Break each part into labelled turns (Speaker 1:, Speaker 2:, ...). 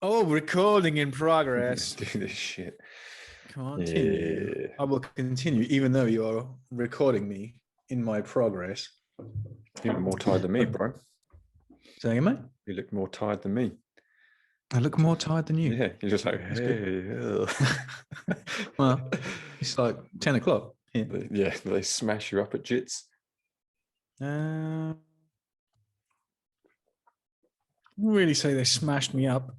Speaker 1: Oh, recording in progress.
Speaker 2: Do this shit.
Speaker 1: Continue.
Speaker 2: Yeah.
Speaker 1: I will continue, even though you are recording me in my progress.
Speaker 2: You look more tired than me, bro.
Speaker 1: Say again, mate?
Speaker 2: You look more tired than me.
Speaker 1: I look more tired than you.
Speaker 2: Yeah, you're just like,
Speaker 1: That's
Speaker 2: hey.
Speaker 1: Well, it's like 10 o'clock.
Speaker 2: Yeah, they smash you up at jits.
Speaker 1: Wouldn't really say they smashed me up.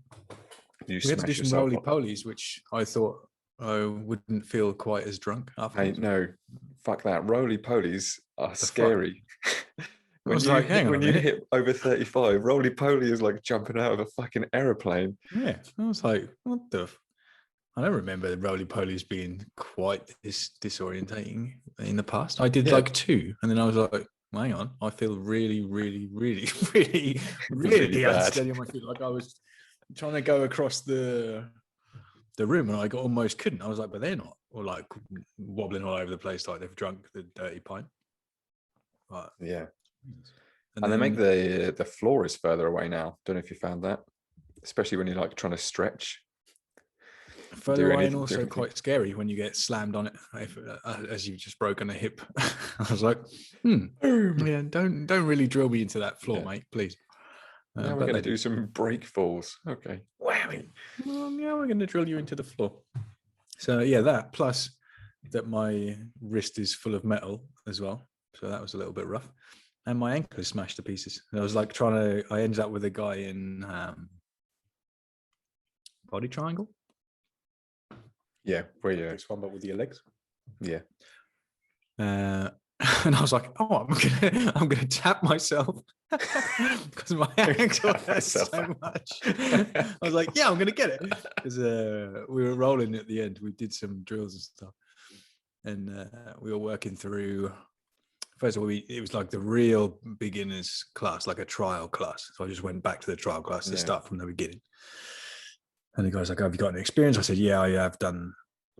Speaker 2: You
Speaker 1: We had to do
Speaker 2: smash
Speaker 1: some
Speaker 2: yourself
Speaker 1: roly
Speaker 2: up.
Speaker 1: polies, which I thought I wouldn't feel quite as drunk after.
Speaker 2: Hey, no, fuck that. Roly polies are
Speaker 1: fuck?
Speaker 2: scary. When
Speaker 1: was like, hang on a
Speaker 2: when you
Speaker 1: minute.
Speaker 2: hit over 35, roly poly is like jumping out of a fucking aeroplane.
Speaker 1: Yeah, I was like, what the? I don't remember the roly polies being quite this disorientating in the past. I did like 2, and then I was like, hang on, I feel really, really, really, really, really
Speaker 2: bad.
Speaker 1: unsteady on my feet. Like I was trying to go across the room, and I almost couldn't. I was like, but they're not, or like wobbling all over the place, like they've drunk the dirty pint. But,
Speaker 2: yeah.
Speaker 1: And
Speaker 2: they make the floor is further away now. Don't know if you found that, especially when you're like trying to stretch.
Speaker 1: Further away, and also quite scary when you get slammed on it as you've just broken a hip. I was like, yeah, don't really drill me into that floor, mate, please.
Speaker 2: Now we're going to do some break falls. Okay.
Speaker 1: Whammy. Well, yeah, we're going to drill you into the floor. So yeah, that plus that my wrist is full of metal as well. So that was a little bit rough. And my ankle is smashed to pieces. I was like I ended up with a guy in Body Triangle.
Speaker 2: Yeah, where you
Speaker 1: this one, but with your legs.
Speaker 2: Yeah.
Speaker 1: And I was like, oh, I'm gonna tap myself because my ankle hurts so much. I was like, yeah, I'm gonna get it because we were rolling at the end. We did some drills and stuff, and we were working through. First of all, it was like the real beginners class, like a trial class. So I just went back to the trial class to start from the beginning. And the guy's like, have you got any experience? I said, yeah, I have done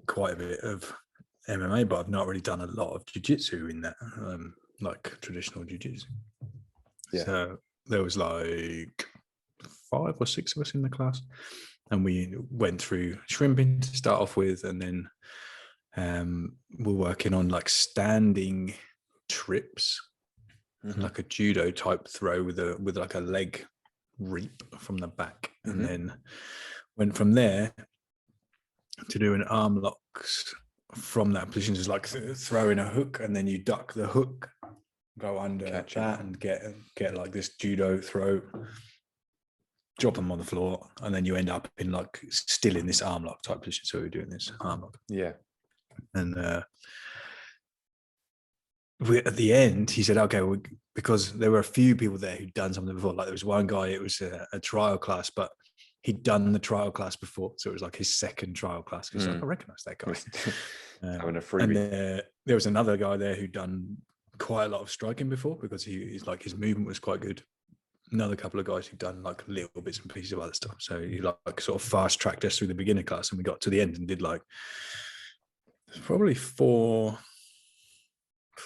Speaker 1: quite a bit of MMA, but I've not really done a lot of jiu-jitsu in that, like traditional jiu-jitsu. Yeah. So there was like 5 or 6 of us in the class. And we went through shrimping to start off with. And then we're working on like standing trips, like a judo type throw with like a leg reap from the back. And then went from there to do an arm locks from that position, is like throwing a hook, and then you duck the hook, go under that, and get like this judo throw, drop them on the floor, and then you end up in like still in this arm lock type position. So we're doing this arm lock.
Speaker 2: Yeah.
Speaker 1: And at the end, he said, okay, because there were a few people there who'd done something before. Like there was one guy, it was a trial class, but he'd done the trial class before. So it was like his second trial class. He's like, I recognize that guy.
Speaker 2: Having a freebie.
Speaker 1: And there was another guy there who'd done quite a lot of striking before because he's like, his movement was quite good. Another couple of guys who'd done like little bits and pieces of other stuff. So he like sort of fast tracked us through the beginner class, and we got to the end and did like probably 4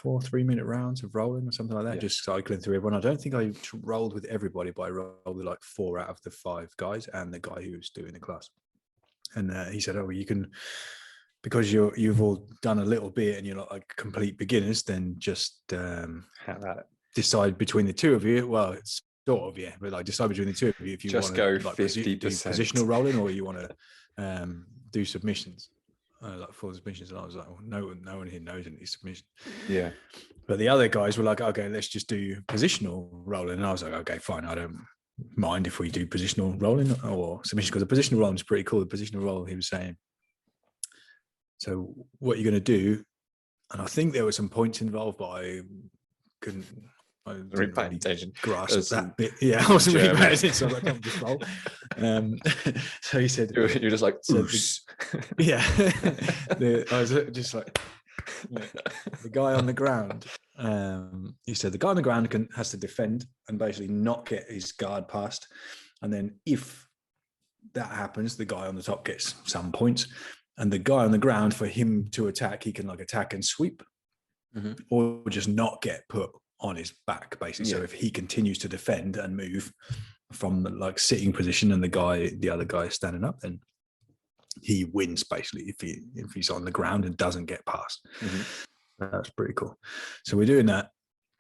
Speaker 1: 3-minute rounds of rolling or something like that, just cycling through everyone. I don't think I rolled with everybody, but I rolled with like 4 out of the 5 guys and the guy who was doing the class. And he said, oh, well, you can, because you've all done a little bit and you're not like complete beginners, then just decide between the 2 of you. Well, it's sort of, yeah, but like decide between the 2 of you if you
Speaker 2: just
Speaker 1: want
Speaker 2: go
Speaker 1: to like
Speaker 2: 50%
Speaker 1: do positional rolling, or you want to do submissions. Like full submissions, and I was like, well, no one here knows any submission.
Speaker 2: Yeah.
Speaker 1: But the other guys were like, okay, let's just do positional rolling. And I was like, okay, fine. I don't mind if we do positional rolling or submission, because the positional rolling is pretty cool. The positional roll, he was saying. So what you're going to do, and I think there were some points involved, but I didn't really grasp that bit. Yeah, I wasn't really paying attention, so I was like, I can't just roll. So he said,
Speaker 2: you're just like,
Speaker 1: yeah. I was just like, the guy on the ground. He said the guy on the ground has to defend and basically not get his guard passed, and then if that happens, the guy on the top gets some points, and the guy on the ground, for him to attack, he can like attack and sweep, or just not get put on his back, basically. So if he continues to defend and move, from the like sitting position and the other guy is standing up, then he wins basically if he's on the ground and doesn't get past. That's pretty cool. So we're doing that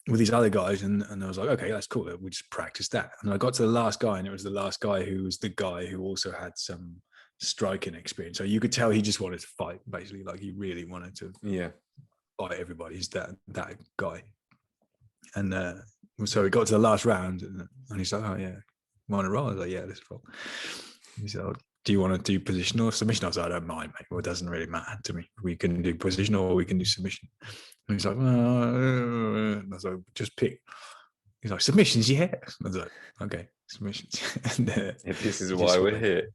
Speaker 1: with these other guys, and I was like, okay, that's cool. We just practice that. And I got to the last guy, and it was the last guy who was the guy who also had some striking experience. So you could tell he just wanted to fight, basically, like he really wanted to fight everybody. He's that guy. And so we got to the last round, and he's like, oh yeah, want to roll? I was like, yeah, let's roll. He said, oh, do you want to do position or submission? I was like, I don't mind, mate. Well, it doesn't really matter to me. We can do position or we can do submission. And he's like, and I was like, just pick. He's like, submissions, yeah. I was like, okay, submissions. And
Speaker 2: this is why we're here.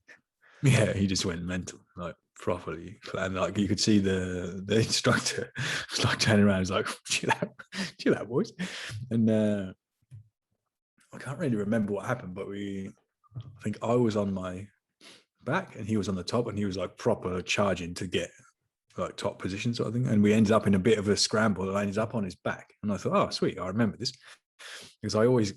Speaker 1: Yeah, he just went mental, like properly. And like you could see the instructor was like turning around, he's like, chill out, boys. And I can't really remember what happened, but I think I was on my back and he was on the top, and he was like proper charging to get like top position sort of thing. And we ended up in a bit of a scramble, and I ended up on his back. And I thought, oh sweet, I remember this, because I always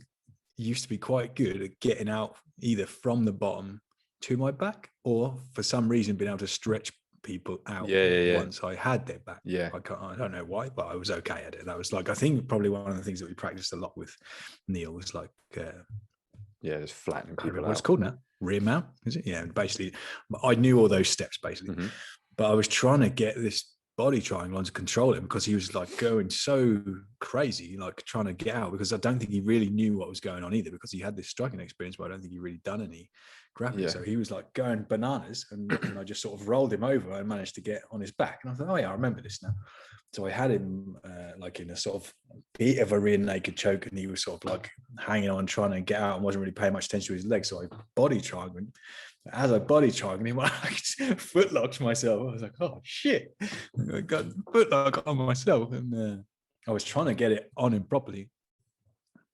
Speaker 1: used to be quite good at getting out either from the bottom to my back, or for some reason being able to stretch people out once I had their back. I don't know why, but I was okay at it. That was like, I think probably one of the things that we practiced a lot with Neil was like
Speaker 2: just flattening people out.
Speaker 1: What's it called now? Rear mount, is it? Yeah, basically I knew all those steps basically, but I was trying to get this body triangle on to control him, because he was like going so crazy, like trying to get out, because I don't think he really knew what was going on either, because he had this striking experience, but I don't think he really done any grappling. So he was like going bananas, and I just sort of rolled him over and managed to get on his back. And I thought, oh yeah, I remember this now. So I had him like in a sort of bit of a rear naked choke, and he was sort of like hanging on, trying to get out, and wasn't really paying much attention to his legs. So I body triangled him. As I body triangled him, I footlocked myself. I was like, oh shit, I got footlock on myself. And I was trying to get it on him properly,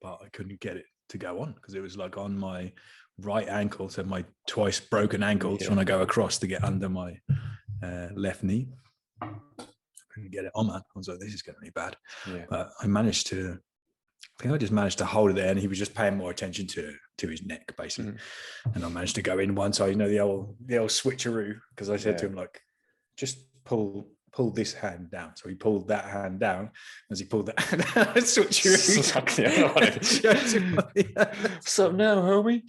Speaker 1: but I couldn't get it to go on, because it was like on my right ankle, so my twice broken ankle, trying to go across to get under my left knee. I couldn't get it on, man. I was like, this is going to be bad. But I just managed to hold it there, and he was just paying more attention to his neck basically. And I managed to go in once. I the old switcheroo, because I said to him, like, just pull this hand down. So he pulled that hand down. As he pulled that switcheroo,
Speaker 2: what's up now, homie?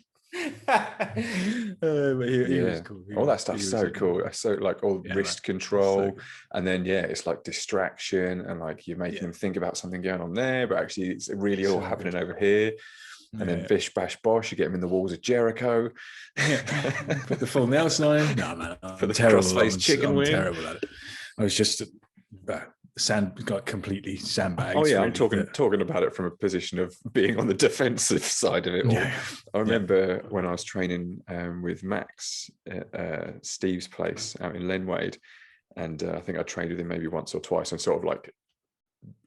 Speaker 1: But he was cool.
Speaker 2: All that stuff's so cool. So like all wrist control, so and then it's like distraction, and like you're making them think about something going on there, but actually it's really all happening over here. And then bish bash bosh, you get him in the walls of Jericho.
Speaker 1: Put the full Nelson on him. No man,
Speaker 2: for the crossface chicken wing.
Speaker 1: Terrible at it. I was just got completely sandbagged.
Speaker 2: Oh yeah, I'm talking about it from a position of being on the defensive side of it all. I remember when I was training with Max at Steve's place out in Lenwade, and I think I trained with him maybe once or twice, and sort of like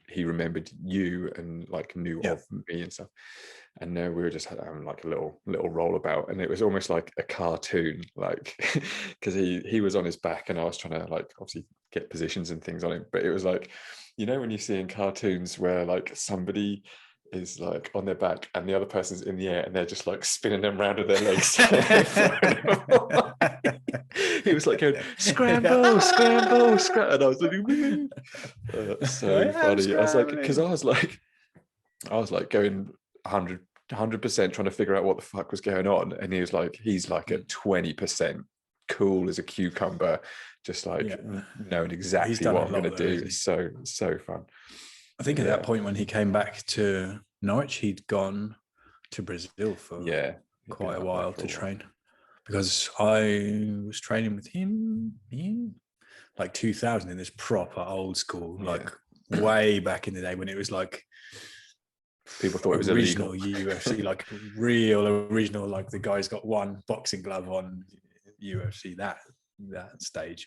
Speaker 2: he remembered you and like knew of me and stuff. And we were just having like a little rollabout, and it was almost like a cartoon, like because he was on his back and I was trying to like obviously get positions and things on him. But it was like, you know, when you see in cartoons where like somebody is like on their back and the other person's in the air and they're just like spinning them around with their legs. He was like going, scramble, scramble, scramble. And I was like, so funny. I was like, because I was like going 100% trying to figure out what the fuck was going on, and he's like at 20% cool as a cucumber, just like knowing exactly what I'm going to do. It's so fun.
Speaker 1: I think at that point when he came back to Norwich, he'd gone to Brazil for quite a while to train, because I was training with him in like 2000 in this proper old school, like way back in the day when it was like
Speaker 2: people thought it was
Speaker 1: original
Speaker 2: illegal.
Speaker 1: UFC, like real original, like the guy's got one boxing glove on UFC, that stage.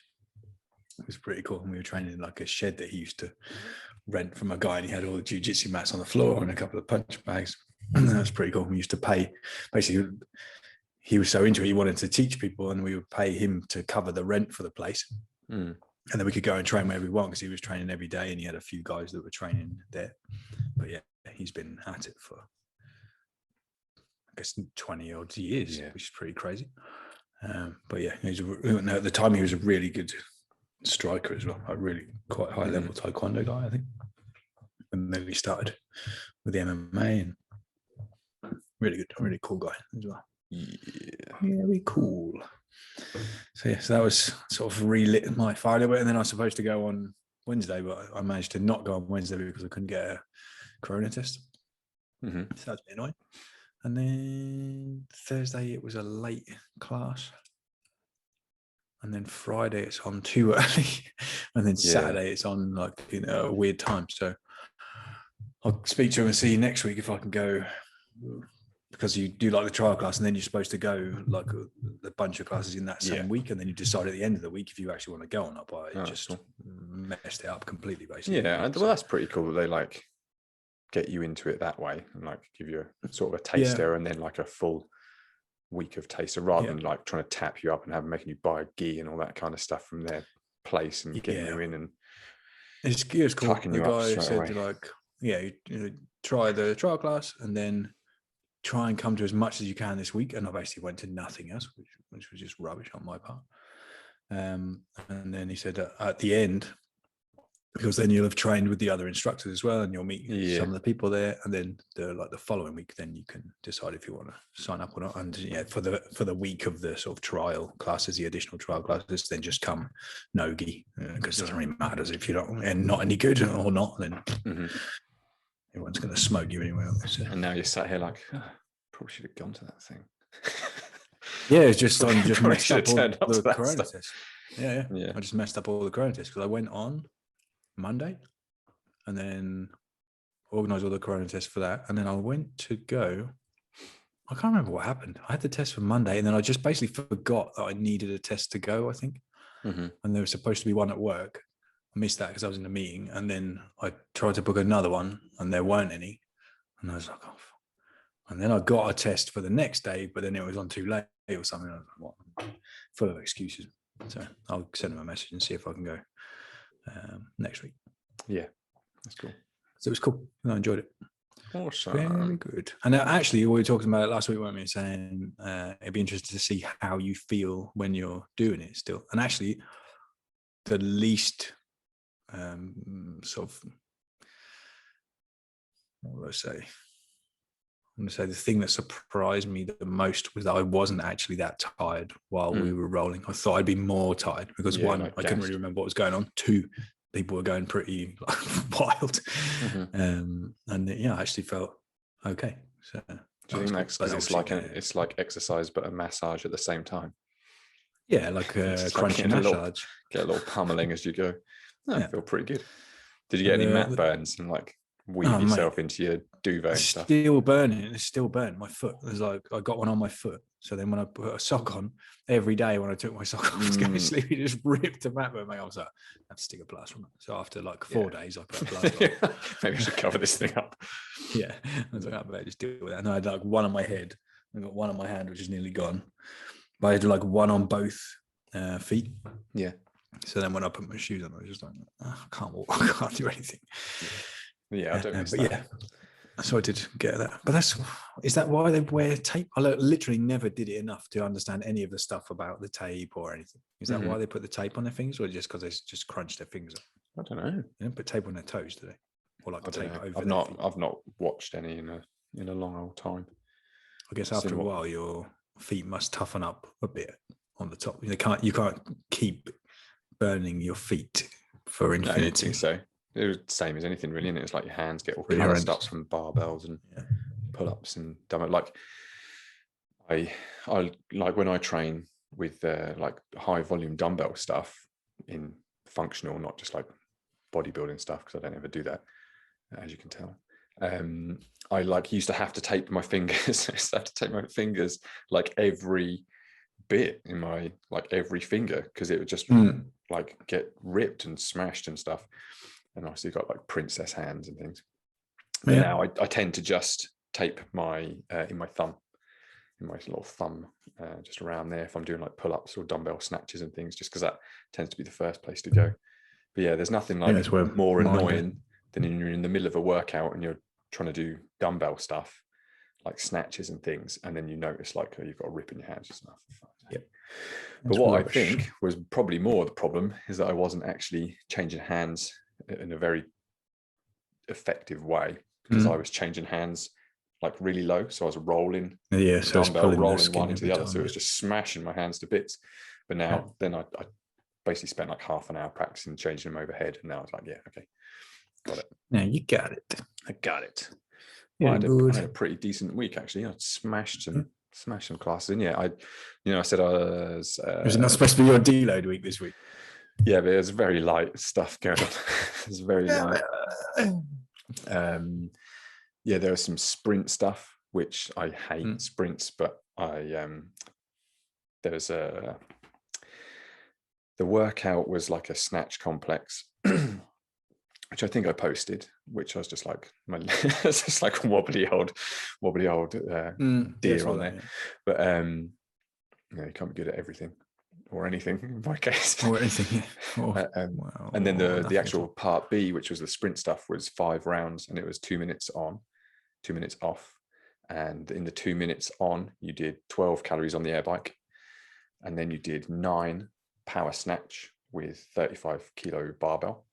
Speaker 1: It was pretty cool. And we were training in like a shed that he used to rent from a guy, and he had all the jiu-jitsu mats on the floor and a couple of punch bags. And that was pretty cool. We used to pay, basically he was so into it, he wanted to teach people, and we would pay him to cover the rent for the place. And then we could go and train wherever we want, because he was training every day and he had a few guys that were training there. But he's been at it for guess 20 odd years,
Speaker 2: Yeah.
Speaker 1: which is pretty crazy. But yeah, at the time he was a really good striker as well, like really quite high level taekwondo guy, I think. And then he started with the MMA, and really good, really cool guy as well.
Speaker 2: Yeah.
Speaker 1: Very cool. So yeah, so that was sort of relit my fire a little bit, and then I was supposed to go on Wednesday, but I managed to not go on Wednesday because I couldn't get a corona test. So that's been annoying. And then Thursday it was a late class, and then Friday it's on too early, and then Saturday it's on like a weird time. So I'll speak to him and see next week if I can go, because you do like the trial class, and then you're supposed to go like a bunch of classes in that same week, and then you decide at the end of the week if you actually want to go or not. But it just messed it up completely, basically.
Speaker 2: Yeah, well, that's pretty cool that they like get you into it that way and like give you a sort of a taster and then like a full week of taster, rather than like trying to tap you up and making you buy a gi and all that kind of stuff from their place and getting you in and
Speaker 1: it's cool. The guy said like, you try the trial class and then try and come to as much as you can this week. And I basically went to nothing else, which was just rubbish on my part. And then he said at the end, because then you'll have trained with the other instructors as well, and you'll meet some of the people there. And then the following week, then you can decide if you want to sign up or not. And for the week of the sort of trial classes, the additional trial classes, then just come no gi, because it doesn't really matter if you're not any good or not. Then everyone's going to smoke you anyway. So.
Speaker 2: And now you're sat here like, probably should have gone to that thing.
Speaker 1: It's just I just messed up all the corona
Speaker 2: stuff.
Speaker 1: tests. Yeah. I just messed up all the corona tests because I went on Monday and then organised all the corona tests for that. And then I went to go. I can't remember what happened. I had the test for Monday, and then I just basically forgot that I needed a test to go, I think. And there was supposed to be one at work. I missed that because I was in a meeting. And then I tried to book another one and there weren't any. And I was like, oh. And then I got a test for the next day, but then it was on too late or something. I was like, what? Full of excuses. So I'll send him a message and see if I can go next week.
Speaker 2: Yeah, that's cool.
Speaker 1: So it was cool. I enjoyed it.
Speaker 2: Awesome.
Speaker 1: Very good. And actually, we were talking about it last week, weren't we? Saying it'd be interesting to see how you feel when you're doing it still. And actually, the least sort of, what would I say? I'm going to say the thing that surprised me the most was that I wasn't actually that tired while we were rolling. I thought I'd be more tired because one, I couldn't really remember what was going on. Two, people were going pretty wild. And I actually felt okay. So
Speaker 2: do you think that's because it's like exercise but a massage at the same time?
Speaker 1: Yeah, like a crunchy massage.
Speaker 2: Get a little pummeling as you go. I feel pretty good. Did you get any mat burns and like weave yourself into your duvet and stuff?
Speaker 1: Still burning. It's still burning. My foot. There's like I got one on my foot. So then when I put a sock on every day, when I took my sock off to go to sleep, it just ripped a mat burn. I was like, I have to stick a plaster on it. So after like 4 days, I put a plaster on.
Speaker 2: Maybe I should cover this thing up.
Speaker 1: Yeah, I was like, I better just deal with that. And I had like one on my head. I got one on my hand, which is nearly gone. But I had like one on both feet.
Speaker 2: Yeah.
Speaker 1: So then when I put my shoes on, I was just like, I can't walk, I can't do anything.
Speaker 2: Yeah, I don't miss
Speaker 1: but
Speaker 2: that.
Speaker 1: Yeah, so I did get that. But is that why they wear tape? I literally never did it enough to understand any of the stuff about the tape or anything. Is that why they put the tape on their fingers, or just because they just crunch their fingers up?
Speaker 2: I don't know.
Speaker 1: They don't put tape on their toes, do they? Or like tape over
Speaker 2: I've not watched any in a long old time.
Speaker 1: I guess after a while your feet must toughen up a bit on the top. You can't keep burning your feet for infinity.
Speaker 2: I don't think so. It's the same as anything really, and it's like your hands get all calloused up from barbells and pull-ups and dumb. Like I like when I train with like high volume dumbbell stuff in functional, not just like bodybuilding stuff, because I don't ever do that, as you can tell. I like used to have to tape my fingers. I used to have to tape my fingers like every bit in my like every finger, because it would just like get ripped and smashed and stuff. And obviously got like princess hands and things. But now I tend to just tape my in my little thumb, just around there if I'm doing like pull-ups or dumbbell snatches and things, just because that tends to be the first place to go. But yeah, there's nothing like more annoying than when you're in the middle of a workout and you're trying to do dumbbell stuff. like snatches and things, and then you notice like, oh, you've got a rip in your hands. Just, oh,
Speaker 1: Yep.
Speaker 2: But what I think was probably more the problem is that I wasn't actually changing hands in a very effective way, because I was changing hands like really low. So I was rolling
Speaker 1: the
Speaker 2: dumbbell, rolling one into the other. So it was just smashing my hands to bits. But now, then I basically spent like half an hour practicing changing them overhead. And now I was like, yeah, okay, got it.
Speaker 1: Yeah, you got it.
Speaker 2: I got it.
Speaker 1: Yeah,
Speaker 2: I had a pretty decent week, actually. I smashed some classes. And yeah, I said I was...
Speaker 1: Was it not supposed to be your deload week this week?
Speaker 2: Yeah, but there's very light stuff going on. It's very light. Yeah, there was some sprint stuff, which I hate sprints, but there's the workout was like a snatch complex, which I think I posted, which I was just like, it's just like a wobbly old deer on there. Yeah. But you can't be good at everything or anything in my case.
Speaker 1: Or anything, yeah.
Speaker 2: And then the actual part B, which was the sprint stuff, was 5 rounds, and it was 2 minutes on, 2 minutes off. And in the 2 minutes on, you did 12 calories on the air bike, and then you did 9 power snatch with 35 kilo barbell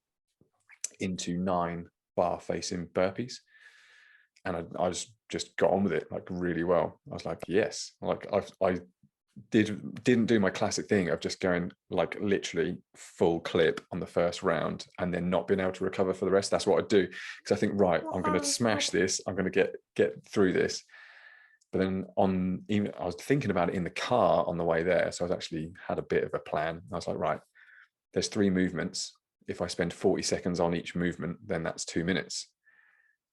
Speaker 2: into 9 bar facing burpees. And I just got on with it like really well. I was like, yes, like I didn't do my classic thing of just going like literally full clip on the first round and then not being able to recover for the rest. That's what I do, because I think, right, I'm going to smash this, I'm going to get through this. But then I was thinking about it in the car on the way there, so I was actually had a bit of a plan. I was like, right, there's 3 movements. If I spend 40 seconds on each movement, then that's 2 minutes.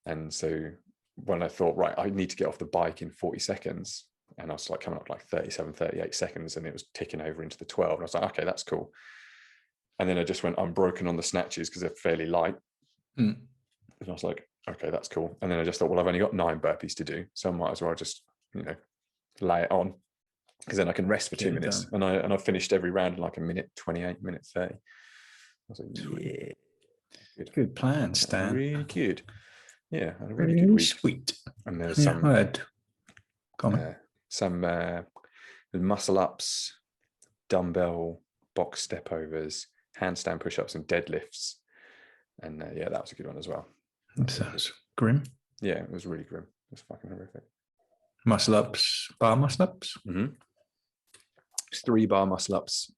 Speaker 2: And so when I thought, right, I need to get off the bike in 40 seconds, and I was like coming up like 37, 38 seconds, and it was ticking over into the 12. And I was like, okay, that's cool. And then I just went unbroken on the snatches because they're fairly light. And I was like, okay, that's cool. And then I just thought, well, I've only got 9 burpees to do, so I might as well just, lay it on, because then I can rest for 2 minutes. And I finished every round in like a minute 28, minute 30. I was like, yeah.
Speaker 1: Good plan, Stan.
Speaker 2: Really good. Yeah, had a really good week.
Speaker 1: Sweet.
Speaker 2: And there's some muscle ups, dumbbell box step overs, handstand push-ups, and deadlifts. And yeah, that was a good one as well.
Speaker 1: That sounds grim.
Speaker 2: Yeah, it was really grim. It was fucking horrific.
Speaker 1: Muscle ups, bar muscle ups.
Speaker 2: 3 bar muscle ups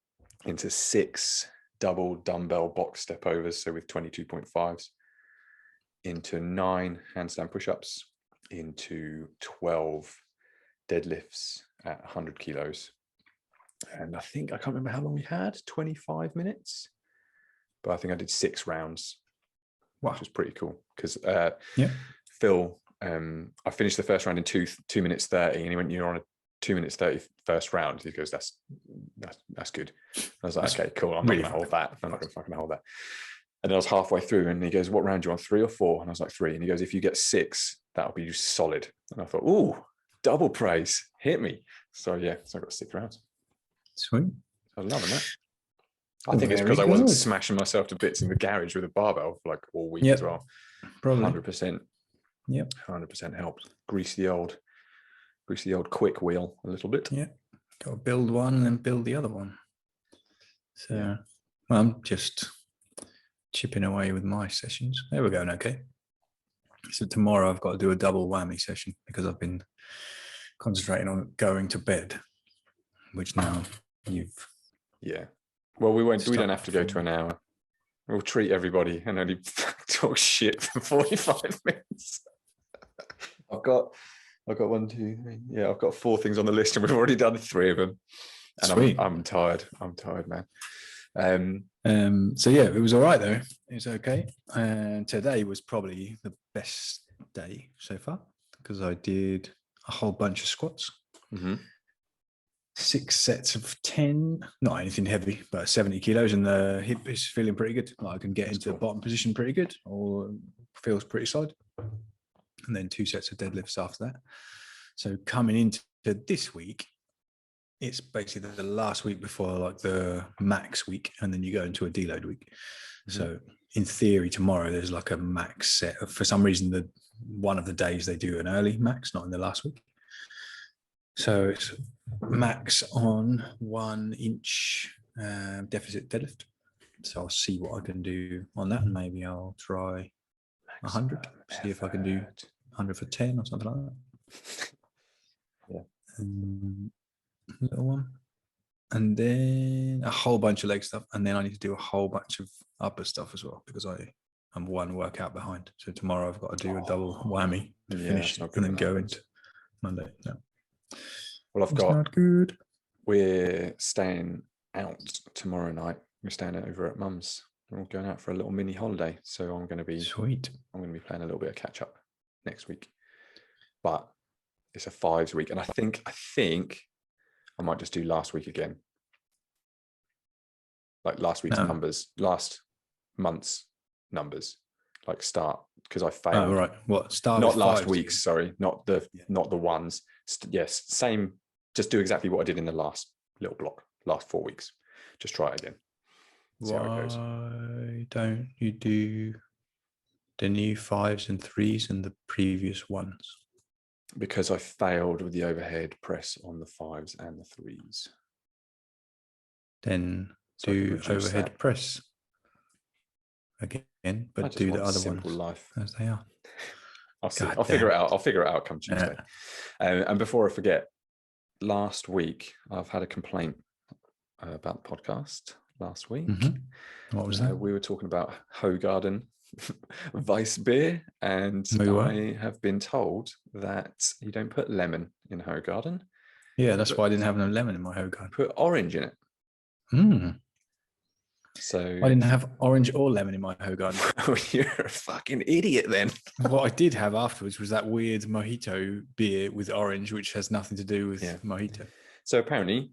Speaker 2: into 6 double dumbbell box step overs, so with 22.5s, into 9 handstand push-ups, into 12 deadlifts at 100 kilos. And I can't remember how long we had, 25 minutes, but I think I did 6 rounds. Wow. Which was pretty cool, because Phil, I finished the first round in 2 minutes 30, and he went, you're on a 2 minutes 30 first round. He goes, that's good. I was like, okay, cool. I'm not going to hold that. I'm not going to fucking hold that. And then I was halfway through, and he goes, what round do you want, 3 or 4? And I was like, 3. And he goes, if you get 6, that'll be solid. And I thought, ooh, double praise, hit me. So yeah, so I got 6 rounds.
Speaker 1: Sweet.
Speaker 2: I was loving that. I think it's because I wasn't smashing myself to bits in the garage with a barbell for like all week as well.
Speaker 1: Probably
Speaker 2: 100%.
Speaker 1: Yep,
Speaker 2: 100% helped. Grease the old quick wheel a little bit.
Speaker 1: Yeah, got to build one and then build the other one. So well, I'm just chipping away with my sessions. They were going okay. So tomorrow I've got to do a double whammy session because I've been concentrating on going to bed, which now you've...
Speaker 2: Yeah. Well, we don't have to go to an hour. We'll treat everybody and only talk shit for 45 minutes. I've got 1, 2, 3. Yeah, I've got 4 things on the list, and we've already done 3 of them. And I'm tired. I'm tired, man.
Speaker 1: So yeah, it was all right though. It was okay. And today was probably the best day so far because I did a whole bunch of squats. 6 sets of 10, not anything heavy, but 70 kilos, and the hip is feeling pretty good. Like I can get into the bottom position pretty good, or feels pretty solid. And then 2 sets of deadlifts after that. So coming into this week, it's basically the last week before like the max week, and then you go into a deload week. So in theory, tomorrow there's like a max set of, for some reason the one of the days they do an early max, not in the last week. So it's max on 1 inch deficit deadlift. So I'll see what I can do on that, and maybe I'll try 100. See if I can do 100 for 10 or something like that.
Speaker 2: Yeah.
Speaker 1: Little one. And then a whole bunch of leg stuff. And then I need to do a whole bunch of upper stuff as well, because I'm one workout behind. So tomorrow I've got to do a double whammy to finish and then go into Monday. No.
Speaker 2: Well,
Speaker 1: It's not good.
Speaker 2: We're staying out tomorrow night. We're staying over at Mum's. We're all going out for a little mini holiday. So I'm going to be
Speaker 1: sweet.
Speaker 2: I'm going to be playing a little bit of catch up next week. But it's a 5s week. And I think I might just do last week again. Like last week's numbers, last month's numbers, like start, because I failed.
Speaker 1: Oh, right. What? Start
Speaker 2: not last week's, sorry, not the ones. Yes, same. Just do exactly what I did in the last little block, last 4 weeks. Just try it again. See how it goes.
Speaker 1: Why don't you do the new 5s and 3s and the previous ones?
Speaker 2: Because I failed with the overhead press on the 5s and the 3s.
Speaker 1: Then do overhead press again, but do the other ones
Speaker 2: life
Speaker 1: as they are.
Speaker 2: I'll see. I'll figure it out. I'll figure it out come Tuesday. And before I forget, last week I've had a complaint about the podcast last week.
Speaker 1: Mm-hmm. What was that?
Speaker 2: We were talking about Hoegaarden Weiss beer, and I have been told that you don't put lemon in Hoegaarden.
Speaker 1: Yeah, that's why I didn't have no lemon in my Hoegaarden.
Speaker 2: Put orange in it. So
Speaker 1: I didn't have orange or lemon in my Hoegaarden.
Speaker 2: Oh, you're a fucking idiot then.
Speaker 1: What I did have afterwards was that weird mojito beer with orange, which has nothing to do with mojito.
Speaker 2: So apparently,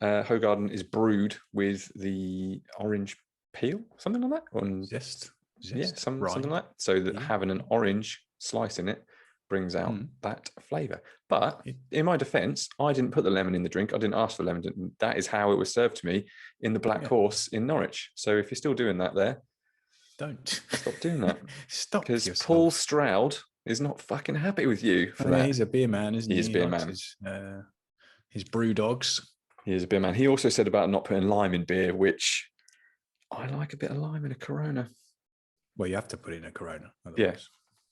Speaker 2: Hoegaarden is brewed with the orange peel, something like that.
Speaker 1: Zest.
Speaker 2: Something like that. So that having an orange slice in it brings out that flavour. But in my defence, I didn't put the lemon in the drink. I didn't ask for lemon. That is how it was served to me in the Black Horse in Norwich. So if you're still doing that there,
Speaker 1: don't
Speaker 2: stop doing that.
Speaker 1: Stop.
Speaker 2: Because Paul Stroud is not fucking happy with you for that.
Speaker 1: He's a beer man, isn't he?
Speaker 2: He is a beer man.
Speaker 1: His brew dogs.
Speaker 2: He is a beer man. He also said about not putting lime in beer, which I like a bit of lime in a Corona.
Speaker 1: Well, you have to put in a Corona.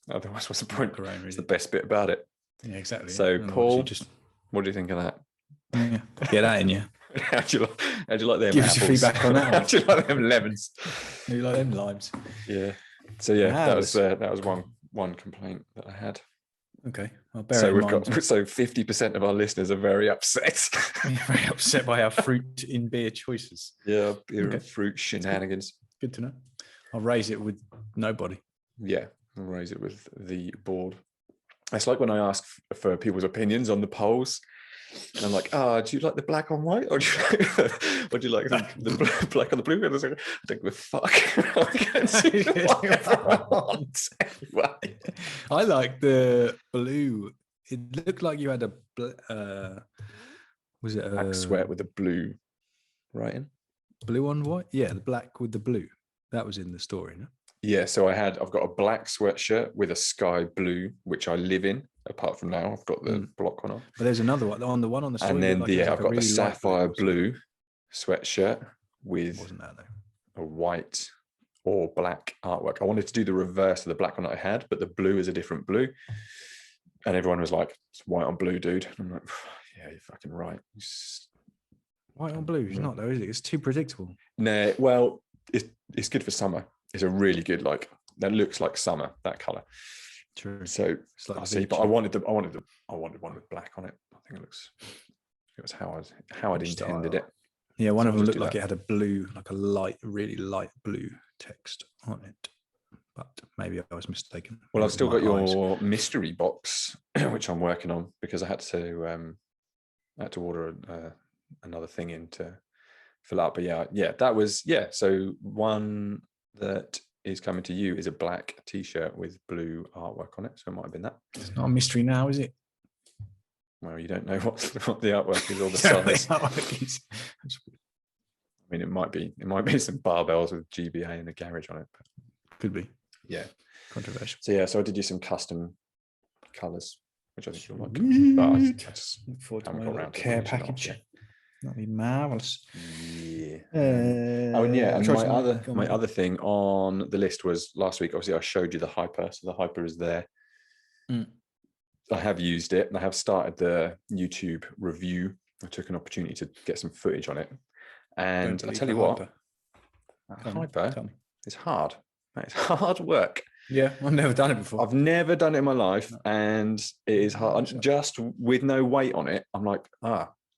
Speaker 2: Otherwise, what's the point?
Speaker 1: Corona,
Speaker 2: it's the best bit about it.
Speaker 1: Yeah, exactly.
Speaker 2: So, Paul, what do you think of that?
Speaker 1: Yeah. Get that in you.
Speaker 2: How do you like them?
Speaker 1: Give us your feedback on that.
Speaker 2: How do you like them lemons?
Speaker 1: How do you like them limes?
Speaker 2: Yeah. So that was one complaint that I had.
Speaker 1: Okay, I'll bear it in mind.
Speaker 2: So 50% of our listeners are very upset.
Speaker 1: Very upset by our fruit in beer choices.
Speaker 2: Yeah, beer and fruit shenanigans.
Speaker 1: Good to know. I'll raise it with nobody.
Speaker 2: Yeah, I'll raise it with the board. It's like when I ask for people's opinions on the polls. And I'm like, do you like the black on white? Or do you like the black on the blue? And I was like, I don't give a fuck.
Speaker 1: I like the blue. It looked like you had a was it a
Speaker 2: black sweat with a blue writing?
Speaker 1: Blue on white? Yeah, the black with the blue. That was in the story, no?
Speaker 2: Yeah, so I've got a black sweatshirt with a sky blue, which I live in. Apart from now, I've got the block one on.
Speaker 1: But there's another one on the story.
Speaker 2: And then I've got the sapphire blue sweatshirt with a white or black artwork. I wanted to do the reverse of the black one that I had, but the blue is a different blue. And everyone was like, "It's white on blue, dude." And I'm like, "Yeah, you're fucking right."
Speaker 1: White on blue is not though, is it? It's too predictable.
Speaker 2: No, well, it's good for summer. It's a really good that looks like summer, that color.
Speaker 1: True.
Speaker 2: So I see, but I wanted one with black on it. I think it was how I'd intended it.
Speaker 1: Yeah, one of them looked like it had a blue, like a really light blue text on it. But maybe I was mistaken.
Speaker 2: Well, I've still got your mystery box, which I'm working on because I had to order another thing in to fill out. But that was So one that is coming to you is a black t-shirt with blue artwork on it. So it might have been that.
Speaker 1: It's not a mystery now, is it?
Speaker 2: Well, you don't know what the artwork is or the size. I mean, it might be some barbells with GBA and a garage on it. But
Speaker 1: could be.
Speaker 2: Yeah.
Speaker 1: Controversial.
Speaker 2: So yeah, so I did use some custom colours, which I think you'll like.
Speaker 1: Sweet.
Speaker 2: But I just
Speaker 1: Look forward to
Speaker 2: haven't
Speaker 1: my
Speaker 2: got
Speaker 1: little
Speaker 2: around to
Speaker 1: care
Speaker 2: finishing it off
Speaker 1: package.
Speaker 2: yet.
Speaker 1: That'd be marvelous.
Speaker 2: Yeah. Oh, and yeah, and
Speaker 1: Sorry,
Speaker 2: my other thing on the list was last week. Obviously, I showed you the Hyper, so the Hyper is there.
Speaker 1: Mm.
Speaker 2: I have used it, and I have started the YouTube review. I took an opportunity to get some footage on it, and I tell you what, Hyper is hard. It's hard work.
Speaker 1: Yeah, I've never done it before.
Speaker 2: I've never done it in my life, and it is hard. Just with no weight on it, I'm like,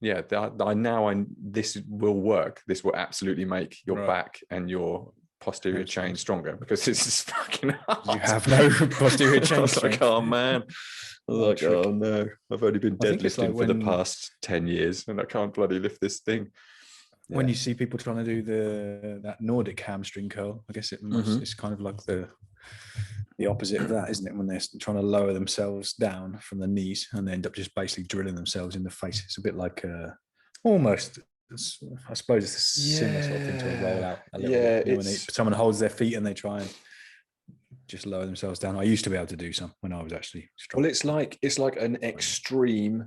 Speaker 2: yeah, this will work. This will absolutely make your back and your posterior chain stronger, because this is fucking hard.
Speaker 1: You have no posterior chain.
Speaker 2: I was like, oh man. I was like, oh no, I've only been deadlifting for the past 10 years and I can't bloody lift this thing. Yeah.
Speaker 1: When you see people trying to do that Nordic hamstring curl, I guess it's kind of like the opposite of that, isn't it? When they're trying to lower themselves down from the knees and they end up just basically drilling themselves in the face. It's a bit like almost, I suppose it's a similar sort of thing to a rollout. Bit. You know, when someone holds their feet and they try and just lower themselves down. I used to be able to do some when I was actually strong.
Speaker 2: Well, it's like an extreme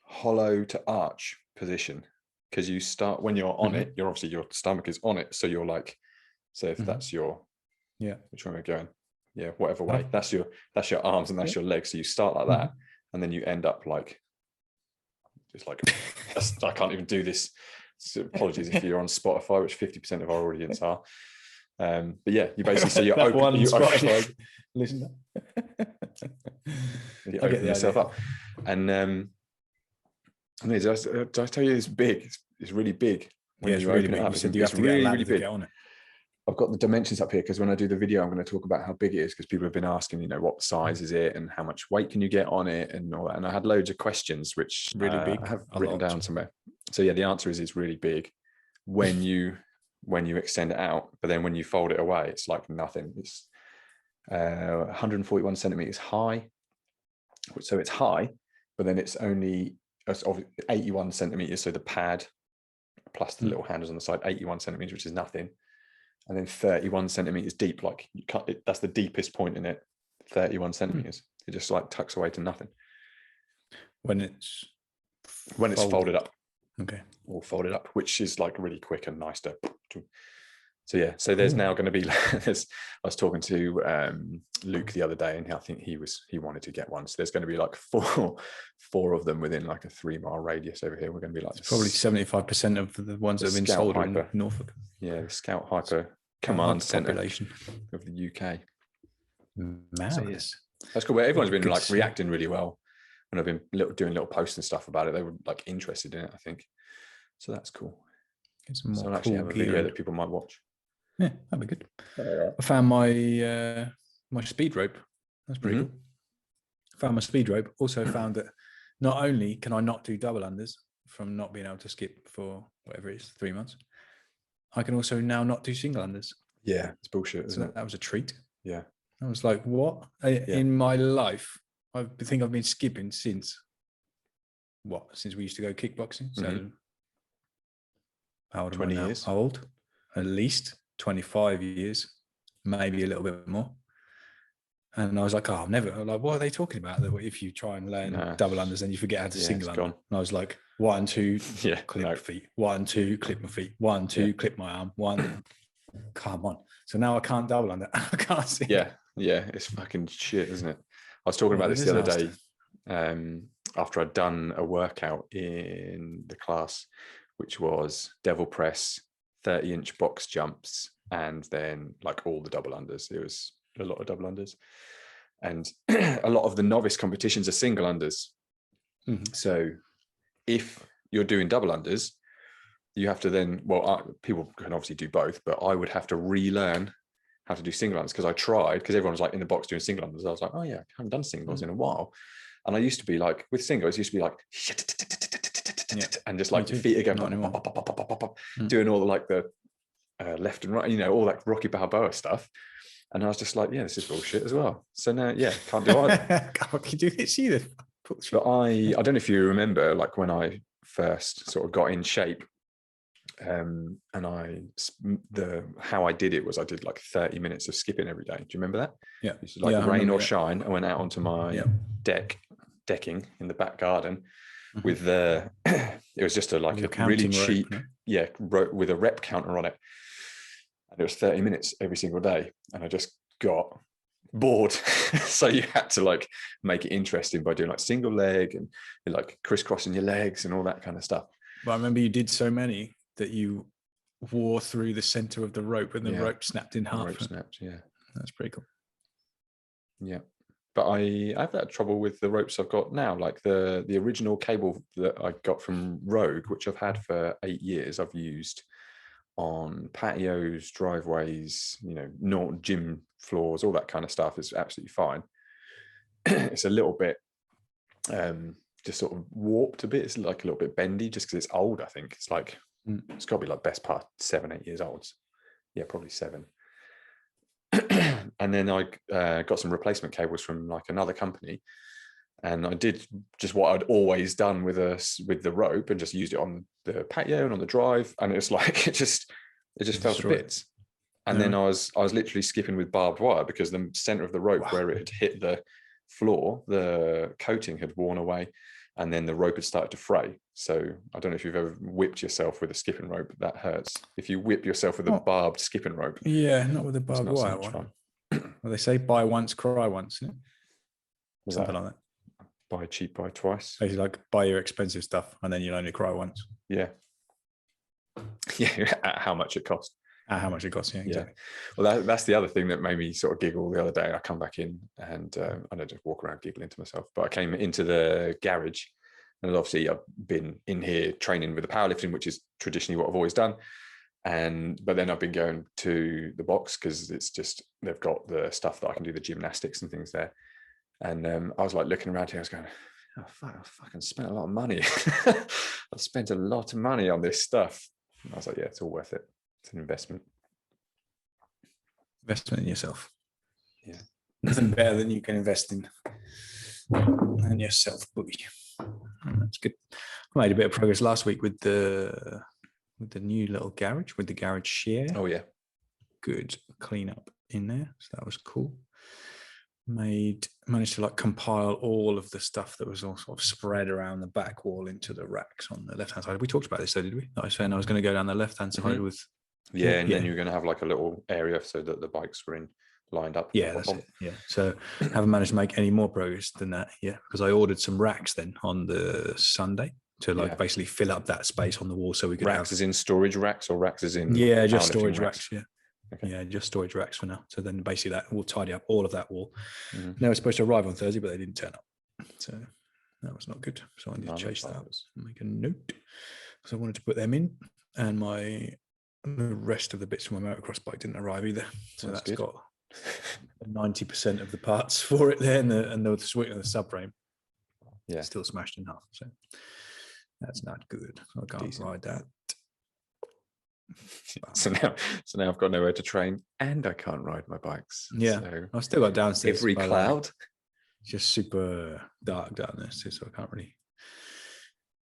Speaker 2: hollow to arch position, because you start when you're on it, you're obviously, your stomach is on it, so you're like, so if that's your which one are we going, whatever way, that's your arms and that's your legs, so you start like that and then you end up like just like I can't even do this, so apologies if you're on Spotify, which 50% of our audience are. But yeah, you basically, so you open
Speaker 1: listen,
Speaker 2: you open yourself up, and did I tell you it's big? It's really big.
Speaker 1: When you open it up, you have to get a ladder to get on it.
Speaker 2: I've got the dimensions up here because when I do the video, I'm going to talk about how big it is, because people have been asking, what size is it and how much weight can you get on it and all that. And I had loads of questions, which
Speaker 1: really big.
Speaker 2: I have written down somewhere. So yeah, the answer is it's really big when you extend it out, but then when you fold it away, it's like nothing. It's 141 centimeters high. So it's high, but then it's 81 centimeters. So the pad plus the little handles on the side, 81 centimeters, which is nothing. And then 31 centimeters deep, like you cut it, that's the deepest point in it, 31 centimeters. It just like tucks away to nothing. When it's folded up.
Speaker 1: Okay.
Speaker 2: Or folded up, which is like really quick and nice to. So yeah, so there's now going to be, I was talking to Luke the other day, and I think he wanted to get one. So there's going to be like four of them within like a 3-mile radius over here. We're going to be like
Speaker 1: probably 75% of the ones that have been sold in Norfolk.
Speaker 2: Yeah, the Scout Hyper Command Centre of the UK.
Speaker 1: So yes,
Speaker 2: that's cool. Everyone's been like reacting really well, and I've been doing little posts and stuff about it. They were like interested in it, I think. So that's cool. So I'll actually have a video that people might watch.
Speaker 1: Yeah, that'd be good. I found my my speed rope. That's pretty cool. Found my speed rope. Also found that not only can I not do double unders from not being able to skip for whatever it is, 3 months, I can also now not do single unders.
Speaker 2: Yeah, it's bullshit, isn't it?
Speaker 1: That was a treat.
Speaker 2: Yeah.
Speaker 1: I was like, what? In my life, I think I've been skipping since we used to go kickboxing. So how old am I now?
Speaker 2: 20 years.
Speaker 1: How old? At least 25 years, maybe a little bit more. And I was like, I'm never, like, what are they talking about? That if you try and learn double unders, then you forget how to single under. And I was like, 1, 2, clip my feet. 1, 2, clip my feet. 1, 2, clip my arm. 1, come on. So now I can't double under. I can't see.
Speaker 2: Yeah, it's fucking shit, isn't it? I was talking about this the other day after I'd done a workout in the class, which was devil press, 30-inch box jumps, and then like all the double unders. It was a lot of double unders, and a lot of the novice competitions are single unders. So if you're doing double unders, you have to then, people can obviously do both, but I would have to relearn how to do single unders, because I tried, because everyone was like in the box doing single unders. I was like, oh yeah, I haven't done singles in a while. And I used to be like, with singles, used to be like, and just like your feet are going, doing all the like the left and right, all that Rocky Balboa stuff. And I was just like, this is bullshit as well. So now, can't do either.
Speaker 1: Can't do this either.
Speaker 2: But I don't know if you remember, like when I first sort of got in shape, And how I did it was I did like 30 minutes of skipping every day. Do you remember that?
Speaker 1: Yeah.
Speaker 2: It's like
Speaker 1: Yeah, I
Speaker 2: rain
Speaker 1: remember
Speaker 2: or
Speaker 1: that.
Speaker 2: shine. I went out onto my decking in the back garden with the it was just a
Speaker 1: Your
Speaker 2: really
Speaker 1: counting rope,
Speaker 2: cheap
Speaker 1: no?
Speaker 2: rope with a rep counter on it, and it was 30 minutes every single day, and I just got bored. So you had to like make it interesting by doing like single leg and like crisscrossing your legs and all that kind of stuff.
Speaker 1: But I remember you did so many that you wore through the center of the rope and the rope snapped in half.
Speaker 2: The rope snapped, yeah.
Speaker 1: That's pretty cool.
Speaker 2: Yeah. But I have that trouble with the ropes I've got now, like the original cable that I got from Rogue, which I've had for 8 years. I've used on patios, driveways, not gym floors, all that kind of stuff is absolutely fine. It's a little bit just sort of warped a bit. It's like a little bit bendy just because it's old, I think. It's like, it's got to be like best part 7-8 years old. Yeah, probably 7. And then I got some replacement cables from like another company, and I did just what I'd always done with the rope and just used it on the patio and on the drive, and it's like it just fell to bits. And then I was literally skipping with barbed wire because the center of the rope where it had hit the floor, the coating had worn away, and then the rope had started to fray. So I don't know if you've ever whipped yourself with a skipping rope. That hurts. If you whip yourself with a barbed skipping rope.
Speaker 1: Yeah, not with a barbed wire
Speaker 2: one.
Speaker 1: Well, they say buy once, cry once. Yeah? Something like that.
Speaker 2: Buy cheap, buy twice.
Speaker 1: Basically, like buy your expensive stuff and then you'll only cry once.
Speaker 2: Yeah. Yeah, at how much it costs.
Speaker 1: At how much it costs, yeah, exactly.
Speaker 2: Well, that's the other thing that made me sort of giggle the other day. I come back in and I don't just walk around giggling to myself, but I came into the garage, and obviously I've been in here training with the powerlifting, which is traditionally what I've always done. But then I've been going to the box because it's just, they've got the stuff that I can do the gymnastics and things there. And I was like looking around here, I was going, oh, fuck, I fucking spent a lot of money. I've spent a lot of money on this stuff. And I was like, yeah, it's all worth it. It's an investment.
Speaker 1: Investment in yourself.
Speaker 2: Yeah.
Speaker 1: Nothing better than you can invest in yourself, boogie. That's good. I made a bit of progress last week with the new little garage, with the garage share.
Speaker 2: Oh yeah.
Speaker 1: Good clean up in there. So that was cool. Managed to like compile all of the stuff that was all sort of spread around the back wall into the racks on the left hand side. We talked about this though, did we? I was saying I was going to go down the left hand side with.
Speaker 2: Yeah, and then you're going to have like a little area so that the bikes were lined up.
Speaker 1: Yeah, that's it. Yeah. So haven't managed to make any more progress than that. Yeah, because I ordered some racks then on the Sunday to basically fill up that space on the wall so we could
Speaker 2: racks as in storage racks, or racks as in
Speaker 1: just storage racks. Yeah. Okay. Yeah, just storage racks for now. So then basically that will tidy up all of that wall. They were supposed to arrive on Thursday, but they didn't turn up. So that was not good. So I need to chase that and make a note. So I wanted to put them in, and the rest of the bits from my motocross bike didn't arrive either. So that's got 90% of the parts for it there, and the switch and the subframe. Yeah, still smashed in half. So that's not good. I can't ride that.
Speaker 2: So now I've got nowhere to train, and I can't ride my bikes.
Speaker 1: Yeah, so I've still got downstairs.
Speaker 2: Every cloud.
Speaker 1: It's just super dark down there, so I can't really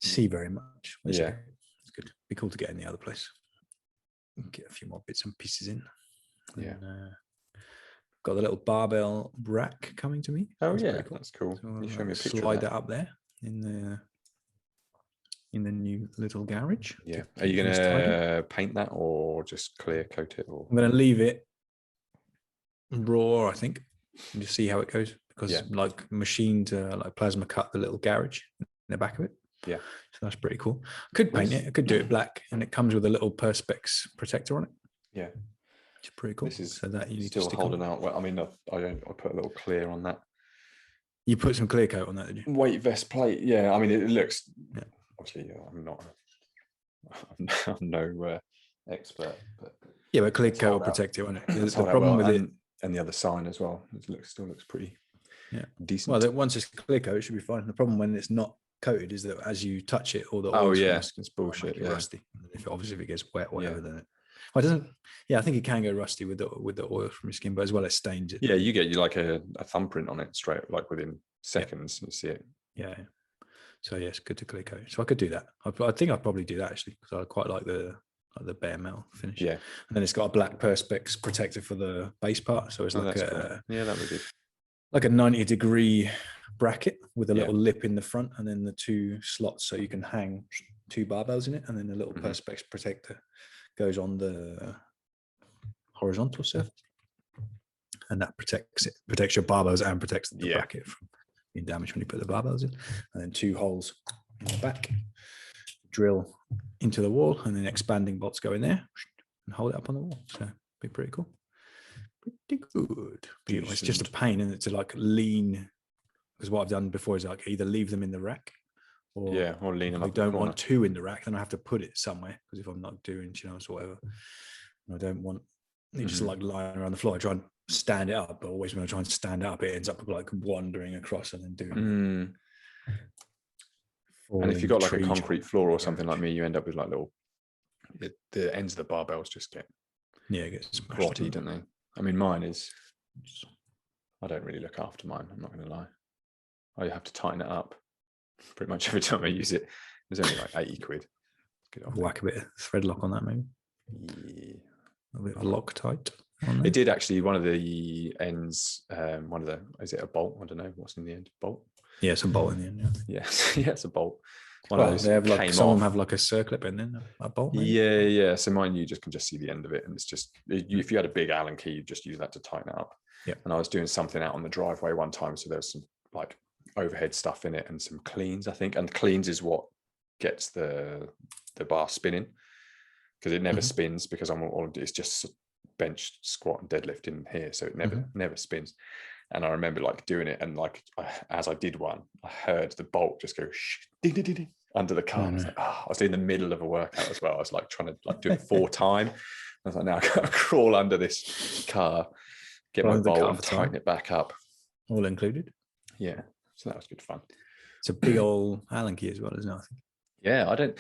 Speaker 1: see very much. It's okay. It's good. It'd be cool to get in the other place. Get a few more bits and pieces in.
Speaker 2: Yeah.
Speaker 1: And, got the little barbell rack coming to me.
Speaker 2: Oh yeah, that's cool. So you show me a picture.
Speaker 1: Slide that up there in the new little garage.
Speaker 2: Yeah. Are you going to paint that or just clear coat it? Or
Speaker 1: I'm going to leave it raw, I think, and just see how it goes, because like machined like plasma cut the little garage in the back of it.
Speaker 2: Yeah.
Speaker 1: So that's pretty cool. I could paint it. I could do it black, and it comes with a little Perspex protector on it.
Speaker 2: Yeah.
Speaker 1: It's pretty cool.
Speaker 2: This is
Speaker 1: so that you need
Speaker 2: still
Speaker 1: to
Speaker 2: holding out. Well, I mean, I put a little clear on that.
Speaker 1: You put some clear coat on that, did you?
Speaker 2: Weight vest plate. Yeah. I mean, it looks. Yeah. Obviously, I'm no expert, but
Speaker 1: but clear coat will protect it, won't it? The problem with it,
Speaker 2: and the other sign as well, still looks pretty decent.
Speaker 1: Well, once it's clear coat, it should be fine. The problem when it's not coated is that as you touch it, all the oil
Speaker 2: it's bullshit.
Speaker 1: Rusty. If it gets wet, whatever, then it. Well, it doesn't. Yeah, I think it can go rusty with the oil from your skin, but as well as stains it.
Speaker 2: Yeah, you get like a thumbprint on it straight, like within seconds. You see it.
Speaker 1: Yeah. So it's good to clear coat. So I could do that. I think I'd probably do that actually, because I quite like the like the bare metal finish.
Speaker 2: Yeah.
Speaker 1: And then it's got a black perspex protector for the base part. So it's like
Speaker 2: That's cool. Yeah, that would be
Speaker 1: like a 90-degree bracket with a
Speaker 2: Yeah.
Speaker 1: little lip in the front, and then the 2 slots so you can hang 2 barbells in it, and then a little perspex protector goes on the horizontal surface, and that protects your barbells and protects the bracket from being damaged when you put the barbells in. And then 2 holes in the back, drill into the wall, and then expanding bolts go in there and hold it up on the wall. So be pretty cool. Pretty good. It's just a pain, and to like lean, because what I've done before is like either leave them in the rack, or
Speaker 2: lean them
Speaker 1: I
Speaker 2: up.
Speaker 1: don't want 2 in the rack, then I have to put it somewhere, because if I'm not doing chinos or whatever, I don't want it just like lying around the floor. I try and stand it up, but always when I try and stand it up, it ends up like wandering across and then doing.
Speaker 2: And if you've got like a concrete floor or something like me, you end up with like the ends of the barbells just get grotty, don't they? I mean, mine is, I don't really look after mine, I'm not going to lie. I have to tighten it up pretty much every time I use it. It's only like 80 quid. Good old
Speaker 1: whack a bit of thread lock on that, maybe.
Speaker 2: Yeah.
Speaker 1: A bit of Loctite.
Speaker 2: It did actually, one of the ends, is it a bolt? I don't know what's in the end. Bolt?
Speaker 1: Yeah, it's a bolt in the end.
Speaker 2: Yeah, it's a bolt.
Speaker 1: One of those they have like, some of them have like a circlip in there, a bolt. Maybe?
Speaker 2: Yeah. So mine, you can just see the end of it, and it's just, if you had a big Allen key, you just use that to tighten it up.
Speaker 1: Yeah.
Speaker 2: And I was doing something out on the driveway one time, so there's some like overhead stuff in it and some cleans, I think. And cleans is what gets the bar spinning, because it never spins, because it's just bench, squat, and deadlift in here, so it never spins. And I remember like doing it, and like as I did one, I heard the bolt just go ding, ding, ding, ding, under the car. I was like, I was in the middle of a workout as well. I was like trying to like do it 4 times. I was like, now I gotta crawl under this car, get my bolt and tighten it back up.
Speaker 1: All included.
Speaker 2: Yeah, so that was good fun.
Speaker 1: It's a big old Allen key as well, isn't it? I think.
Speaker 2: Yeah, I don't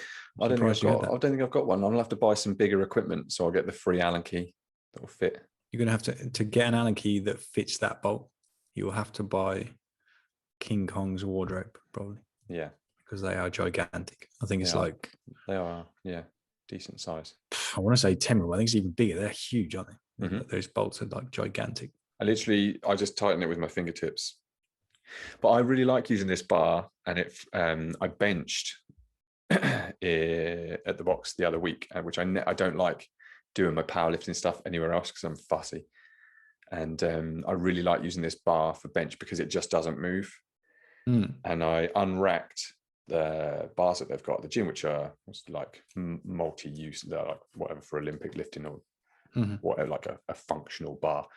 Speaker 2: think I've got one. I'll have to buy some bigger equipment, so I'll get the free Allen key that will fit.
Speaker 1: You're gonna have to get an Allen key that fits that bolt. You will have to buy King Kong's wardrobe, probably.
Speaker 2: Yeah,
Speaker 1: because they are gigantic. I think it's like
Speaker 2: they are, decent size.
Speaker 1: I want to say 10 mil. I think it's even bigger. They're huge, aren't they? Those bolts are like gigantic.
Speaker 2: I just tighten it with my fingertips. But I really like using this bar, and I benched at the box the other week, which I don't like doing my powerlifting stuff anywhere else because I'm fussy. And I really like using this bar for bench because it just doesn't move. And I unracked the bars that they've got at the gym, which are like multi-use, they're like whatever for Olympic lifting or whatever, like a functional bar.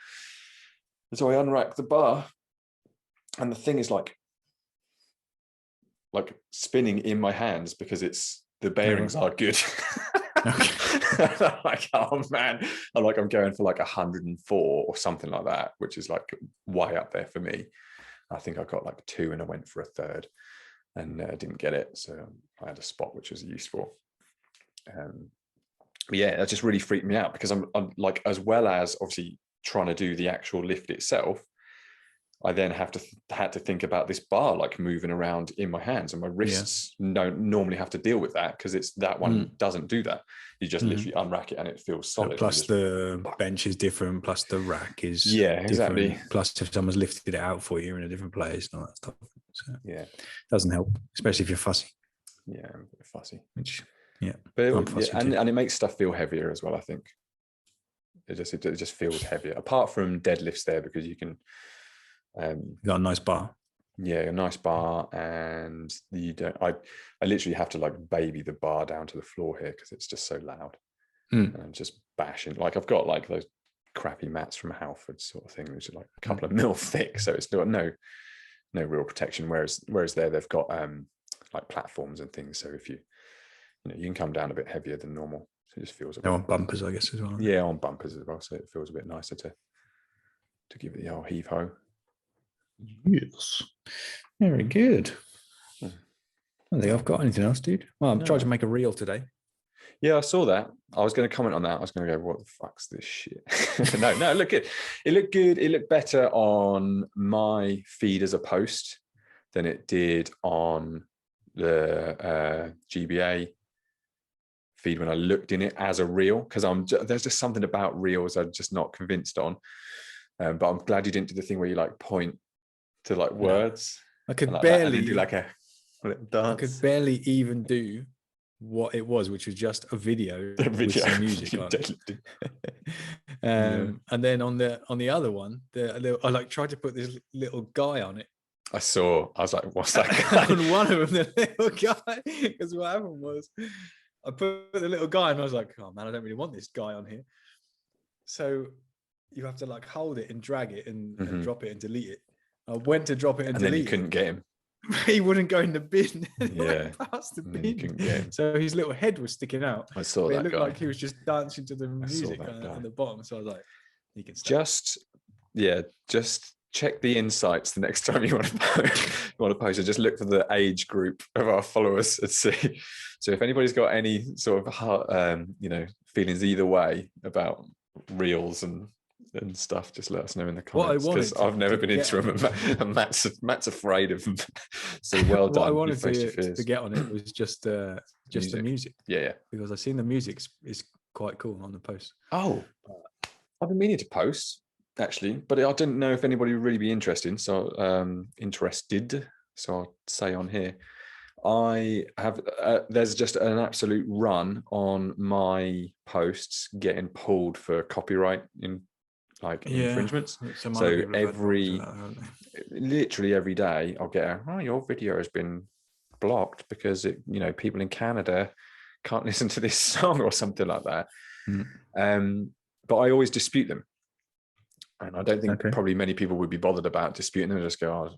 Speaker 2: And so I unracked the bar, and the thing is like spinning in my hands because the bearings are good. I'm like, oh man, I'm going for like 104 or something like that, which is like way up there for me. I think I got like 2 and I went for a third and didn't get it, so I had a spot which was useful. But yeah, that just really freaked me out because I'm like, as well as obviously trying to do the actual lift itself, I then had to think about this bar like moving around in my hands, and my wrists don't normally have to deal with that because it's that one doesn't do that. You just literally unrack it and it feels solid.
Speaker 1: Plus the bench is different. Plus the rack is
Speaker 2: exactly
Speaker 1: different. Plus if someone's lifted it out for you, you're in a different place and all that stuff. So
Speaker 2: it
Speaker 1: doesn't help, especially if you're fussy.
Speaker 2: Yeah, I'm a bit fussy.
Speaker 1: But
Speaker 2: and it makes stuff feel heavier as well. I think it just feels heavier. Apart from deadlifts there, because you can.
Speaker 1: You got a nice bar.
Speaker 2: Yeah, a nice bar, and you don't. I literally have to like baby the bar down to the floor here because it's just so loud, and I'm just bashing. Like I've got like those crappy mats from Halford sort of thing, which is like a couple of mil thick, so it's got no real protection. Whereas there they've got like platforms and things, so if you can come down a bit heavier than normal. So it just feels.
Speaker 1: On bumpers, I guess as well.
Speaker 2: Yeah, on bumpers as well, so it feels a bit nicer to give it the old heave ho.
Speaker 1: Yes. Very good. I don't think I've got anything else, dude. Well, I'm trying to make a reel today.
Speaker 2: Yeah, I saw that. I was going to comment on that. I was going to go, what the fuck's this shit? No, it looked good. It looked good. It looked better on my feed as a post than it did on the GBA feed when I looked in it as a reel, because there's just something about reels I'm just not convinced on. But I'm glad you didn't do the thing where you like point to like words.
Speaker 1: I could
Speaker 2: like
Speaker 1: barely
Speaker 2: do like a dance.
Speaker 1: I could barely even do what it was, which was just a video, with some music on it. And then on the other one, I like tried to put this little guy on it.
Speaker 2: I was like, what's that guy?
Speaker 1: On one of them, the little guy, because what happened was I put the little guy and I was like, oh man, I don't really want this guy on here. So you have to like hold it and drag it and drop it and delete it. I went to drop it and delete
Speaker 2: then you couldn't get him.
Speaker 1: He wouldn't go in the bin.
Speaker 2: Yeah,
Speaker 1: past the
Speaker 2: and then
Speaker 1: bin.
Speaker 2: you couldn't get him.
Speaker 1: So his little head was sticking out.
Speaker 2: I saw
Speaker 1: But
Speaker 2: that
Speaker 1: it looked
Speaker 2: guy.
Speaker 1: like he was just dancing to the music at the bottom. So I was like, he can stay.
Speaker 2: Just check the insights the next time you want to post it. Just look for the age group of our followers and see. So if anybody's got any sort of feelings either way about reels and stuff, just let us know in the comments, because I've never been into them, and Matt's afraid of them. So well done.
Speaker 1: What I wanted to get on it was just the music.
Speaker 2: Yeah,
Speaker 1: because I've seen the music is quite cool on the post.
Speaker 2: Oh, I've been meaning to post actually, but I didn't know if anybody would really be interested. So interested. So I'll say on here, I have there's just an absolute run on my posts getting pulled for copyright infringements. So literally every day I'll get your video has been blocked because people in Canada can't listen to this song or something like that. But I always dispute them. And I don't think probably many people would be bothered about disputing them. Just go,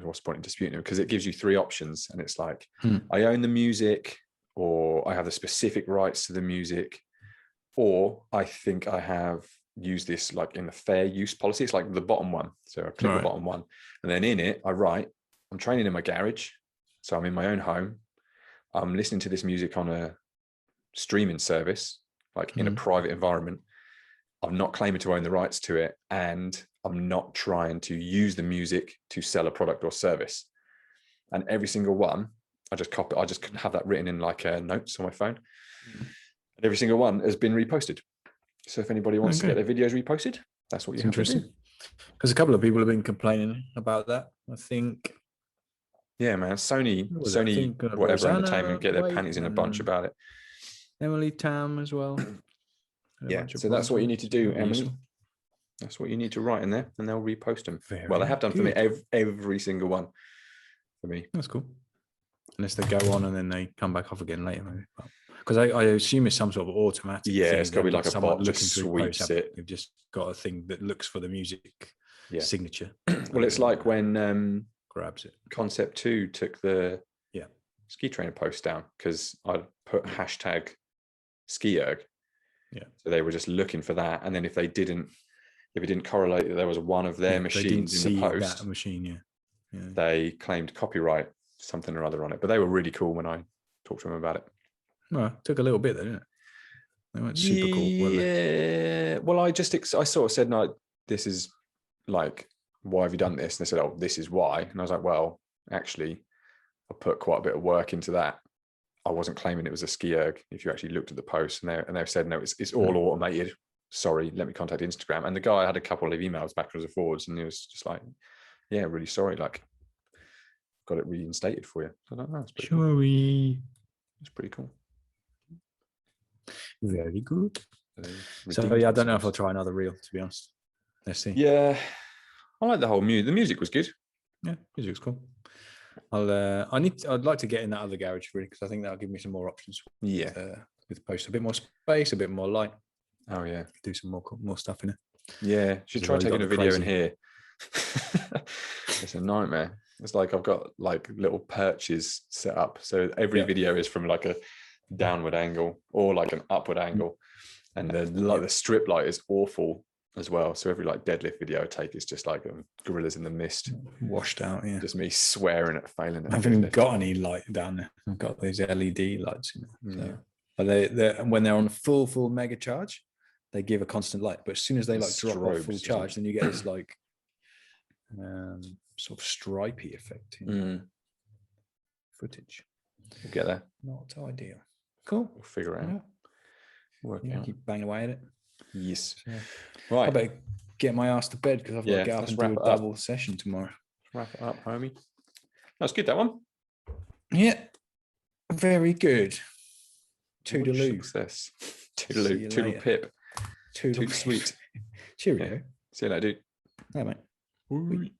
Speaker 2: what's the point in disputing them? Because it gives you three options. And it's like, I own the music, or I have the specific rights to the music, or I think I have used this like in the fair use policy. It's like the bottom one. So I click the bottom one. And then in it, I write, I'm training in my garage. So I'm in my own home. I'm listening to this music on a streaming service, like in a private environment. I'm not claiming to own the rights to it, and I'm not trying to use the music to sell a product or service. And every single one, I just have that written in like notes on my phone. And every single one has been reposted. So if anybody wants to get their videos reposted, that's what you have to do.
Speaker 1: Because a couple of people have been complaining about that, I think.
Speaker 2: Yeah, man. Sony, whatever entertainment, get their panties in a bunch about it.
Speaker 1: Emily Tam as well.
Speaker 2: Yeah, so that's what you need to do, Emily. That's what you need to write in there, and they'll repost them. Well, they have done for me every single one for me.
Speaker 1: That's cool. Unless they go on and then they come back off again later, maybe. Because I assume it's some sort of automatic.
Speaker 2: Yeah, it's got to be like a bot just sweeps it.
Speaker 1: You've just got a thing that looks for the music signature.
Speaker 2: Well, it's like when
Speaker 1: grabs it.
Speaker 2: Concept 2 took the ski trainer post down because I put hashtag ski-erg.
Speaker 1: Yeah.
Speaker 2: So they were just looking for that, and then if it didn't correlate that there was one of their machines in the post,
Speaker 1: that machine,
Speaker 2: they claimed copyright something or other on it. But they were really cool when I talked to them about it.
Speaker 1: Well, it took a little bit, though, didn't it? They weren't super cool, were they?
Speaker 2: Yeah. Well, I sort of said, no, this is like, why have you done this? And they said, oh, this is why. And I was like, well, actually, I put quite a bit of work into that. I wasn't claiming it was a ski-erg. If you actually looked at the post, and they've said, no, it's all automated. Sorry, let me contact Instagram. And the guy had a couple of emails backwards and forwards, and he was just like, yeah, really sorry, like, got it reinstated for you. I don't know. It's pretty cool. It's pretty cool.
Speaker 1: Very good. So yeah, I don't know if I'll try another reel, to be honest. Let's see.
Speaker 2: Yeah, I like the whole music. The music was good.
Speaker 1: Yeah, music was cool. I'd like to get in that other garage really, because I think that'll give me some more options.
Speaker 2: Yeah,
Speaker 1: with posts, a bit more space, a bit more light.
Speaker 2: Oh yeah,
Speaker 1: do some more stuff in it.
Speaker 2: Yeah, should try taking a video in here. It's a nightmare. It's like I've got like little perches set up, so every video is from like a downward angle or like an upward angle, and then like the strip light is awful as well. So every like deadlift video I take is just like gorillas in the mist,
Speaker 1: washed out. Yeah,
Speaker 2: just me swearing at failing.
Speaker 1: I haven't got any light down there. I've got those LED lights in it. So. But when they're on full mega charge, they give a constant light. But as soon as they like drop off full charge, then you get this like sort of stripy effect in footage.
Speaker 2: We'll get there.
Speaker 1: Not ideal. Cool.
Speaker 2: We'll figure it out.
Speaker 1: Yeah.
Speaker 2: Work
Speaker 1: Yeah,
Speaker 2: out.
Speaker 1: keep banging away at it.
Speaker 2: Yes.
Speaker 1: So,
Speaker 2: Right.
Speaker 1: I better get my ass to bed because I've got
Speaker 2: Yeah,
Speaker 1: to get up
Speaker 2: let's
Speaker 1: and
Speaker 2: wrap
Speaker 1: do a
Speaker 2: it up.
Speaker 1: double session tomorrow.
Speaker 2: Wrap it up, homie. That's good, that one.
Speaker 1: Yeah. Very good.
Speaker 2: What
Speaker 1: Toodaloo.
Speaker 2: success.
Speaker 1: See
Speaker 2: Toodaloo.
Speaker 1: you
Speaker 2: Toodle
Speaker 1: later.
Speaker 2: pip.
Speaker 1: Toodle
Speaker 2: Toot sweet.
Speaker 1: Cheerio.
Speaker 2: Yeah. See you later, dude.
Speaker 1: Bye, mate.
Speaker 2: Bye.